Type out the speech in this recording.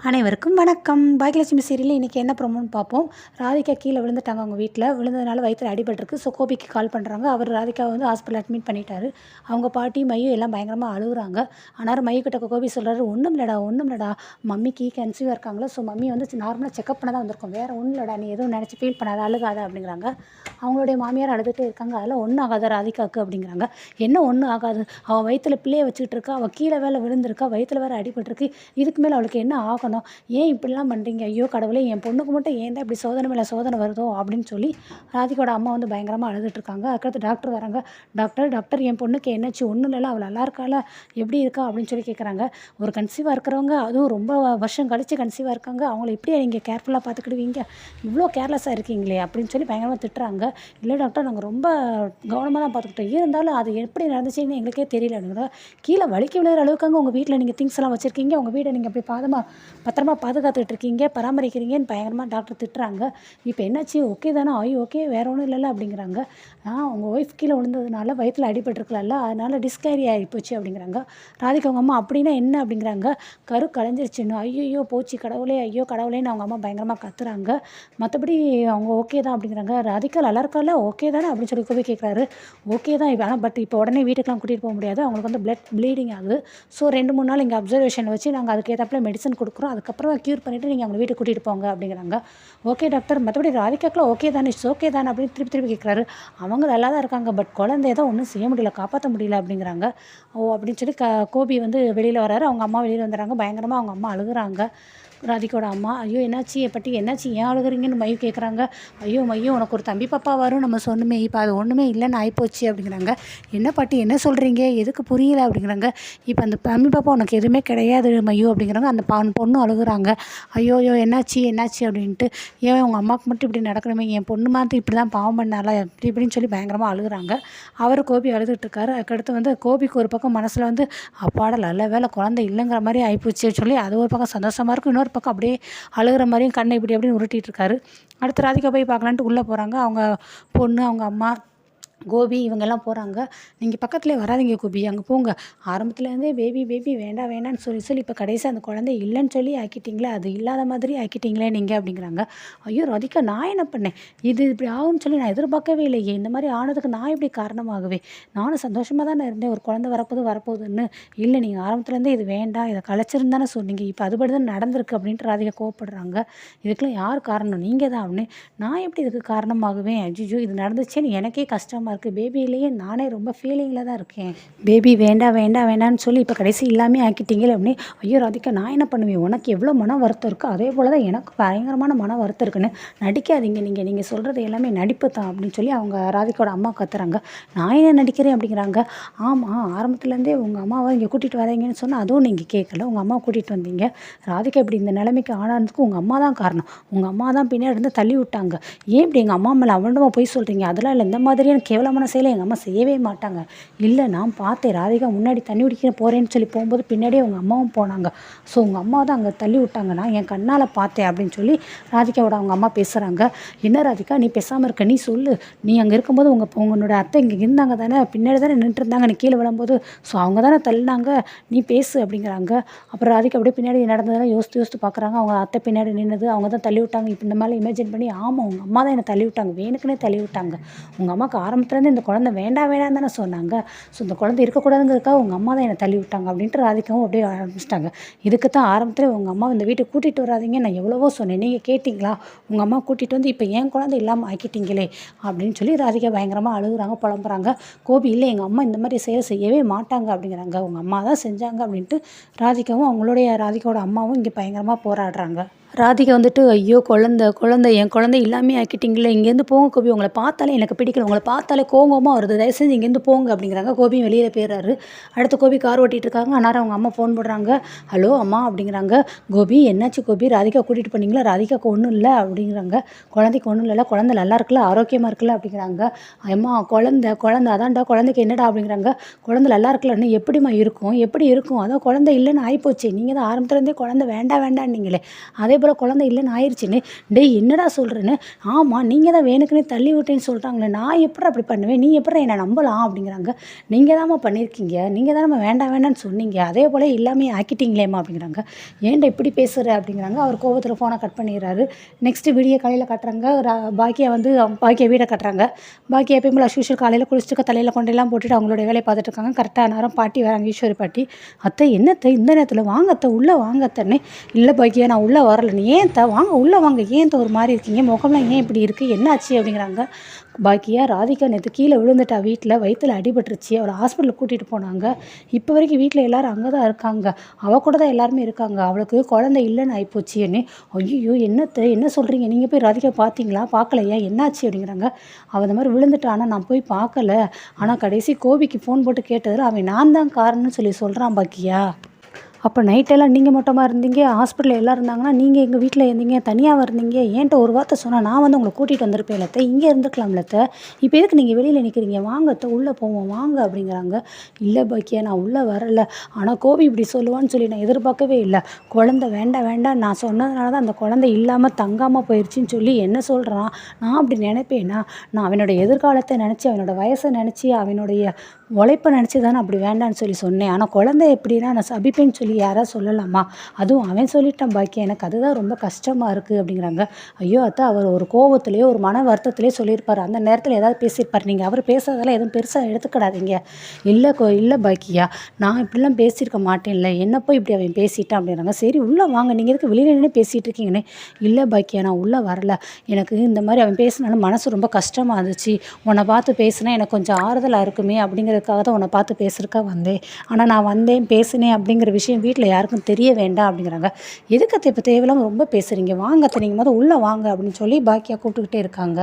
அனைவருக்கும் வணக்கம். பாக்கியலட்சுமி சீரியலில் இன்றைக்கி என்ன ப்ரோமோன்னு பார்ப்போம். ராதிகா கீழே விழுந்துட்டாங்க. அவங்க வீட்டில் விழுந்ததுனால வயிற்றில் அடிபட்டிருக்கு. ஸோ கோபிக்கு கால் பண்ணுறாங்க. அவர் ராதிகாவை வந்து ஹாஸ்பிட்டல் அட்மிட் பண்ணிட்டாரு. அவங்க பாட்டி மையும் எல்லாம் பயங்கரமாக அழுகுறாங்க. ஆனால் மையக்கிட்ட கோபி சொல்கிறாரு, ஒன்றும் இல்லைடா மம்மிக்கு கன்சீவாக இருக்காங்களோ, ஸோ மம்மி வந்து நார்மலாக செக்அப் பண்ண தான் வந்திருக்கோம், வேறு ஒன்றும் இல்லைடா, நீ எதுவும் நினச்சி ஃபீல் பண்ணாத, அழுகாத அப்படிங்கிறாங்க. அவங்களுடைய மாமியார் அழுதுகிட்டே இருக்காங்க. அதெல்லாம் ஒன்றும் ஆகாத ராதிகாவுக்கு அப்படிங்கிறாங்க. என்ன ஒன்றும் ஆகாது, அவள் வயிற்றில் பிள்ளையை வச்சுக்கிட்டு இருக்கா, அவள் கீழே வேலை விழுந்திருக்கா, வயிற்றில் வேறு அடிபட்டிருக்கு, இதுக்கு மேலே அவளுக்கு என்ன ஆகணும், ஏன் இப்படிலாம் பண்ணுறீங்க, ஐயோ கடவுளே, என் பொண்ணுக்கு மட்டும் ஏன் தான் இப்படி சோதனை மேலே சோதனை வருதோ அப்படின்னு சொல்லி ராதிகோட அம்மா வந்து பயங்கரமாக அழுதுட்டுருக்காங்க. அதுக்கடுத்து டாக்டர் வராங்க. டாக்டர் என் பொண்ணுக்கு என்னாச்சு, ஒன்றும் இல்லைல்ல, அவள் நல்லா இருக்கால, எப்படி இருக்கா அப்படின்னு சொல்லி கேட்குறாங்க. ஒரு கன்சீவாக இருக்கிறவங்க, அதுவும் ரொம்ப வருஷம் கழித்து கன்சீவாக இருக்காங்க, அவங்கள எப்படியா நீங்கள் கேர்ஃபுல்லாக பார்த்துக்கிடுவீங்க, இவ்வளோ கேர்லெஸ்ஸாக இருக்கீங்களே அப்படின்னு சொல்லி பயங்கரமாக திட்டுறாங்க. இல்லை டாக்டர், நாங்கள் ரொம்ப கவனமாக தான் பார்த்துக்கிட்டோம், இருந்தாலும் அது எப்படி நடந்துச்சுன்னு எங்களுக்கே தெரியல அப்படிங்கிற. கீழே வலிக்கு விழுகிற அளவுக்காங்க உங்கள் வீட்டில் நீங்கள் திங்ஸ் எல்லாம் வச்சுருக்கீங்க, உங்கள் வீடை நீங்கள் அப்படி பத்திரமா பாதுகாத்துட்டு இருக்கீங்க, பராமரிக்கிறீங்கன்னு பயங்கரமாக டாக்டர் திட்டுறாங்க. இப்போ என்னாச்சு, ஓகே தானே, ஓகே வேறு ஒன்றும் இல்லைல்ல அப்படிங்கிறாங்க. உங்கள் ஒய்ஃப் கீழே விழுந்ததுனால வயிற்றில் அடிபட்டுருக்கலாம்ல, அதனால் டிஸ்கேரி ஆகிப்போச்சு அப்படிங்கிறாங்க. ராதிகா அவங்க அம்மா அப்படின்னா என்ன அப்படிங்கிறாங்க. கரு கலைஞ்சிருச்சுன்னு. ஐயோ போச்சு கடவுளே, ஐயோ கடவுளேன்னு அவங்க அம்மா பயங்கரமாக கத்துறாங்க. மற்றபடி அவங்க ஓகே தான் அப்படிங்கிறாங்க. ராதிகா நல்லா இருக்கால, ஓகே தானே அப்படின்னு சொல்லி கோபி கேட்குறாரு. ஓகே தான், ஆனால் பட் இப்போ உடனே வீட்டுக்கெலாம் கூட்டிகிட்டு போக முடியாது, அவங்களுக்கு வந்து ப்ளீடிங் ஆகுது. ஸோ 2-3 நாள் இங்கே அப்சர்வேஷன் வச்சு நாங்கள் அதுக்கேற்றப்பல மெடிசன் கொடுக்குறோம், அதுக்கப்புறம் க்யூர் பண்ணிவிட்டு நீங்கள் அவங்க வீட்டுக்கு கூட்டிகிட்டு போங்க அப்படிங்கிறாங்க. ஓகே டாக்டர், மற்றபடி ராதிகாக்கெலாம் ஓகே தானே, ஓகே தானே அப்படின்னு திருப்பி கேட்குறாரு. அவங்க நல்லா தான் இருக்காங்க, பட் குழந்தைய தான் ஒன்றும் செய்ய முடியல, காப்பாற்ற முடியல அப்படிங்கிறாங்க. அப்படின்னு சொல்லி கோபி வந்து வெளியில் வராரு. அவங்க அம்மா வெளியில் வந்துடுறாங்க. பயங்கரமாக அவங்க அம்மா அழுகுறாங்க. ராதிகோட அம்மா, ஐயோ என்னாச்சு பட்டி, என்னாச்சு, ஏன் அழுகுறீங்கன்னு மையு கேட்குறாங்க. ஐயோ மையோ, உனக்கு ஒரு தம்பி பாப்பா வரும் நம்ம சொன்னமே, இப்போ அது ஒன்றுமே இல்லைன்னு ஆகிப்போச்சு அப்படிங்கிறாங்க. என்ன பாட்டி என்ன சொல்கிறீங்க, எதுக்கு புரியலை அப்படிங்கிறாங்க. இப்போ அந்த தம்பி பாப்பா உனக்கு எதுவுமே கிடையாது மையோ அப்படிங்கிறாங்க. அந்த பொண்ணு அழுகுறாங்க. ஐயோ என்னாச்சு அப்படின்ட்டு. ஏன் உங்கள் அம்மாவுக்கு மட்டும் இப்படி நடக்கணுமே, என் பொண்ணு மாதிரி இப்படி தான் பாவம் பண்ணால இப்படின்னு சொல்லி பயங்கரமாக அழுகுறாங்க. அவர் கோபி அழுதுட்டுருக்காரு. அதுக்கடுத்து வந்து கோபிக்கு ஒரு பக்கம் மனசில் வந்து அப்பாட நல்ல வேலை குழந்தை இல்லைங்கிற மாதிரி ஆகிப்போச்சு சொல்லி அது ஒரு பக்கம் சந்தோஷமாக இருக்கும், இன்னொரு பக்கம் அப்படியே அழுகிற மாதிரியும் கண்ணை இப்படி அப்படின்னு உருட்டிகிட்டு இருக்காரு. அடுத்து ராதிகா போய் பார்க்கலான்ட்டு உள்ளே போகிறாங்க. அவங்க பொண்ணு, அவங்க அம்மா, கோபி இவங்கெல்லாம் போகிறாங்க. நீங்கள் பக்கத்துலேயே வராதிங்க கோபி, அங்கே போங்க, ஆரம்பத்துலேருந்தே பேபி வேண்டான்னு சொல்லி இப்போ கடைசி அந்த குழந்தை இல்லைன்னு சொல்லி ஆக்கிட்டீங்களே, அது இல்லாத மாதிரி ஆக்கிட்டீங்களே நீங்கள் அப்படிங்கிறாங்க. ஐயோ ராதிகா, நான் என்ன பண்ணேன், இது இப்படி ஆகும்னு சொல்லி நான் எதிர்பார்க்கவே இல்லையே, இந்த மாதிரி ஆனதுக்கு நான் எப்படி காரணமாகவே, நானும் சந்தோஷமாக தானே இருந்தேன், ஒரு குழந்தை வரப்போகுதுன்னு. இல்லை நீங்கள் ஆரம்பத்துலேருந்தே இது வேண்டாம், இதை கலைச்சிருந்தானே தானே சொன்னீங்க, இப்போ அதுபடி தான் நடந்திருக்கு அப்படின்ட்டு ராதிகா கோவப்படுறாங்க. இதுக்கெல்லாம் யார் காரணம், நீங்கள் தான் அப்படின்னு. நான் எப்படி இதுக்கு காரணமாகுவேன், அஜிஜோ இது நடந்துச்சேன்னு எனக்கே கஷ்டமாக இருக்குது, பேபியிலேயே நானே ரொம்ப ஃபீலிங்கில் தான் இருக்கேன், பேபி வேண்டான்னு சொல்லி இப்போ கடைசி இல்லாமல் ஆக்கிட்டீங்களே அப்படின்னு. ஐயோ ராதிகா, நான் என்ன பண்ணுவேன், உனக்கு எவ்வளோ மன வருத்தம் இருக்குது, அதே போல் தான் எனக்கு பயங்கரமான மன வருத்தம் இருக்குன்னு, நடிக்காதீங்க, நீங்கள் சொல்கிறது எல்லாமே நடிப்பு தான் அப்படின்னு சொல்லி அவங்க ராதிகாவோட அம்மா கத்துறாங்க. நான் என்ன நடிக்கிறேன் அப்படிங்கிறாங்க. ஆமாம், ஆரம்பத்துலேருந்தே உங்கள் அம்மாவை இங்கே கூட்டிகிட்டு வரீங்கன்னு சொன்னால் அதுவும் நீங்கள் கேட்கல, உங்கள் அம்மா கூட்டிகிட்டு வந்தீங்க, ராதிகா இப்படி இந்த நிலைமைக்கு ஆனதுக்கு உங்கள் அம்மா தான் காரணம், உங்கள் அம்மா தான் பின்னாடி இருந்து தள்ளி விட்டாங்க, ஏன் இப்படி எங்கள் அம்மா மேலே அவண்டமாக போய் சொல்கிறீங்க, அதெல்லாம் இல்லை, இந்த மாதிரியான கேவலமான செயலை எங்கள் அம்மா செய்யவே மாட்டாங்க, இல்லை நான் பார்த்தேன், ராதிகா முன்னாடி தண்ணி குடிக்க போகிறேன்னு சொல்லி போகும்போது பின்னாடியே உங்கள் அம்மாவும் போனாங்க, ஸோ உங்கள் அம்மா தான் அங்கே தள்ளி விட்டாங்க, நான் என் கண்ணால் பார்த்தேன் அப்படின்னு சொல்லி ராதிகாவோட அவங்க அம்மா பேசுகிறாங்க. என்ன ராதிகா, நீ பேசாமல் இருக்க, நீ சொல்லு, நீ அங்கே இருக்கும்போது உங்களோட அத்தை இங்கே இருந்தாங்க தானே, பின்னாடி தானே நின்றுட்டு இருந்தாங்க, நீ கீழே விழும்போது, ஸோ அவங்க தானே தள்ளினாங்க, நீ பேசு அப்படிங்கிறாங்க. அப்புறம் ராதிகா அப்படியே பின்னாடி நடந்ததெல்லாம் யோசித்து பார்க்குறாங்க. அவங்க அத்தை பின்னாடி நின்னது, அவங்க தான் தள்ளி விட்டாங்க, இப்போ இந்த மாதிரி இமேஜின் பண்ணி, ஆமாம் உங்கள் அம்மா தான் என்னை தள்ளி விட்டாங்க, வேணுக்குன்னே தள்ளி விட்டாங்க, உங்கள் அம்மாவுக்கு ஆரம்பத்துலேருந்து இந்த குழந்தை வேண்டாம் தானே சொன்னாங்க, ஸோ இந்த குழந்தை இருக்கக்கூடாதுங்கிறதுக்காக உங்கள் அம்மா தான் என்னை தள்ளி விட்டாங்க அப்படின்ட்டு ராதிகாவும் அப்படியே ஆரம்பிச்சிட்டாங்க. இதுக்கு தான் ஆரம்பத்தில் உங்கள் அம்மா இந்த வீட்டுக்கு கூட்டிகிட்டு வராதிங்க, நான் எவ்வளவோ சொன்னேன், நீங்கள் கேட்டிங்களா, உங்கள் அம்மா கூட்டிகிட்டு வந்து இப்போ ஏன் குழந்தை இல்லாமல் ஆக்கிட்டீங்களே அப்படின்னு சொல்லி ராதிகா பயங்கரமாக அழுகுறாங்க, புலம்புறாங்க. கோபி, இல்லை எங்கள் அம்மா இந்த மாதிரி செய்யவே மாட்டாங்க அப்படிங்கிறாங்க, உங்கள் அம்மா தான் செஞ்சாங்க அப்படின்ட்டு ராதிகாவும் ராதிகாவோட அம்மாவும் இங்கே பயங்கரமாக போராடுறாங்க. ராதிகா வந்துட்டு, ஐயோ குழந்தை என் குழந்தை இல்லாமல் ஆக்கிட்டீங்களே, இங்கேருந்து போங்க கோபி, உங்களை பார்த்தாலே எனக்கு பிடிக்கல, உங்களை பார்த்தாலே கோவமாக வருது, தயவு செஞ்சு இங்கேருந்து போங்க அப்படிங்கிறாங்க. கோபியும் வெளியில் போயிடுறாரு. அடுத்து கோபி கார் ஓட்டிகிட்டு இருக்காங்க. ஆனால் அவங்க அம்மா ஃபோன் போடுறாங்க. ஹலோ அம்மா அப்படிங்கிறாங்க. கோபி என்னாச்சு கோபி, ராதிகா கூட்டிகிட்டு போனீங்களா, ராதிகாவுக்கு ஒன்றும் இல்லை அப்படிங்கிறாங்க. குழந்தைக்கு ஒன்றும் இல்லைல்ல, குழந்தை நல்லா இருக்குல்ல, ஆரோக்கியமாக இருக்குல்ல அப்படிங்கிறாங்க. அம்மா குழந்தை அதான்டா, குழந்தைக்கு என்னடா அப்படிங்கிறாங்க. குழந்தை நல்லா இருக்குல்லன்னு எப்படி இருக்கும், அதான் குழந்தை இல்லைன்னு ஆகிப்போச்சு, நீங்கள் தான் ஆரம்பத்துலேருந்தே குழந்தை வேண்டாம் நீங்களே, அதே போல் குழந்தை இல்லைன்னு ஆயிடுச்சுன்னு. டேய் என்னடா சொல்கிறேன்னு. ஆமாம் நீங்கள் தான் வேணுக்குன்னே தள்ளி விட்டேன்னு சொல்கிறாங்களே, நான் எப்படி அப்படி பண்ணுவேன், நீ எப்படி என்னை நம்பலாம் அப்படிங்கிறாங்க. நீங்கள் தாம்மா பண்ணியிருக்கீங்க, நீங்கள் தானம்மா வேண்டாம் வேண்டாம்னு சொன்னீங்க, அதே போல் எல்லாமே ஆக்கிட்டீங்களேம்மா அப்படிங்கிறாங்க. ஏன்டா இப்படி பேசுகிற அப்படிங்கிறாங்க. அவர் கோவத்தில் ஃபோனை கட் பண்ணிடுறாரு. நெக்ஸ்ட்டு விடிய காலையில் காட்டுறாங்க. பாக்கியா வந்து பாக்கியா வீடை கட்டுறாங்க. பாக்கியா எப்பயும் போல் அஸ்யூஷுவல் காலையில் குளிச்சுட்டு தலையில் கொண்டையெல்லாம் போட்டுட்டு அவங்களுடைய வேலையை பார்த்துட்டு இருக்காங்க. கரெக்டாக நேரம் பாட்டி வராங்க, ஈஸ்வரி பாட்டி. அத்தை என்னத்தை இந்த நேரத்தில் வாங்க அத்தை, உள்ளே வாங்க அத்தைன்னு. இல்லை பாக்கியா நான் உள்ளே வரல, நீ ஏன் அத்தை வாங்க உள்ளே வாங்க, ஏன் ஒரு மாதிரி இருக்கீங்க, முகம்லாம் ஏன் இப்படி இருக்குது, என்னாச்சு அப்படிங்கிறாங்க. பாக்கியா ராதிகா நேற்று கீழே விழுந்துட்டா, வீட்டில் வயிற்றில் அடிபட்டுருச்சு, அவளை ஹாஸ்பிட்டலுக்கு கூட்டிகிட்டு போனாங்க. இப்போ வரைக்கும் வீட்டில் எல்லோரும் அங்கே தான் இருக்காங்க, அவள் கூட தான் எல்லாருமே இருக்காங்க, அவளுக்கு குழந்தை இல்லைன்னு ஆகிப்போச்சுன்னு. ஐயோ என்னத்தை என்ன சொல்கிறீங்க, நீங்கள் போய் ராதிகா பார்த்தீங்களா, பார்க்கலையா, என்னாச்சு அப்படிங்கிறாங்க. அவள் இந்த மாதிரி விழுந்துட்டா, ஆனால் நான் போய் பார்க்கல, ஆனால் கடைசி கோபிக்கு ஃபோன் போட்டு கேட்டதில் அவன் நான் தான் காரணம்னு சொல்லி சொல்கிறான் பாக்கியா. அப்போ நைட்டெல்லாம் நீங்கள் மட்டுமா இருந்தீங்க, ஹாஸ்பிட்டலில் எல்லாம் இருந்தாங்கன்னா நீங்கள் எங்கள் வீட்டில் இருந்தீங்க, தனியாக இருந்தீங்க, ஏன்ட்ட ஒரு வார்த்தை சொன்னால் நான் வந்து உங்களை கூட்டிகிட்டு வந்திருப்பேன் லத்த, இங்கே இருந்துக்கலாம்ல அத்தை, இப்போ எதுக்கு நீங்கள் வெளியில் நிற்கிறீங்க, வாங்க அத்தை உள்ளே போவோம் வாங்க அப்படிங்கிறாங்க. இல்லை பாக்கியா நான் உள்ளே வரல, ஆனால் கோபி இப்படி சொல்லுவான்னு சொல்லி நான் எதிர்பார்க்கவே இல்லை, குழந்தை வேண்டாம் வேண்டாம் நான் சொன்னதுனால தான் அந்த குழந்தை இல்லாமல் தங்காமல் போயிடுச்சின்னு சொல்லி என்ன சொல்கிறான். நான் அப்படி நினைப்பேன்னா, நான் அவனோட எதிர்காலத்தை நினச்சி, அவனோட வயசை நினச்சி, அவனுடைய உழைப்பை நினச்சி தானே அப்படி வேண்டான்னு சொல்லி சொன்னேன். ஆனால் குழந்தை எப்படின்னா நான் சபிப்பேன்னு சொல்லி யாராவது சொல்லலாமா, அதுவும் அவன் சொல்லிட்டான் பாக்கியா, எனக்கு அதுதான் ரொம்ப கஷ்டமாக இருக்குது அப்படிங்கிறாங்க. ஐயோ அத்தை அவர் ஒரு கோபத்துலேயோ ஒரு மன வருத்தத்துலேயே சொல்லியிருப்பார், அந்த நேரத்தில் ஏதாவது பேசியிருப்பார், நீங்கள் அவர் பேசுறதெல்லாம் எதுவும் பெருசாக எடுத்துக்கிடாதீங்க. இல்லை பாக்கியா நான் இப்படிலாம் பேசியிருக்க மாட்டேன்ல, என்ன போய் இப்படி அவன் பேசிட்டான் அப்படிங்கிறாங்க. சரி உள்ளே வாங்க, நீங்கள் எதுக்கு வெளியில் நின்று பேசிகிட்டு இருக்கீங்கன்னு. இல்லை பாக்கியா நான் உள்ளே வரல, எனக்கு இந்த மாதிரி அவன் பேசினாலும் மனசு ரொம்ப கஷ்டமாக இருந்துச்சு, உன்னை பார்த்து பேசினா எனக்கு கொஞ்சம் ஆறுதலாக இருக்குமே அப்படிங்கிறதுக்காக தான் உன்னை பார்த்து பேசுறதுக்காக வந்தேன், ஆனால் நான் வந்தேன் பேசினேன் அப்படிங்கிற விஷயம் வீட்டில் யாருக்கும் தெரிய வேண்டாம் அப்படிங்கிறாங்க. எதுக்கு அத்தை இப்போ தேவையில்லாமல் ரொம்ப பேசுகிறீங்க, வாங்க அத்தை நீங்கள் முதல் உள்ளே வாங்க அப்படின்னு சொல்லி பாக்கியா கூப்பிட்டுக்கிட்டே இருக்காங்க.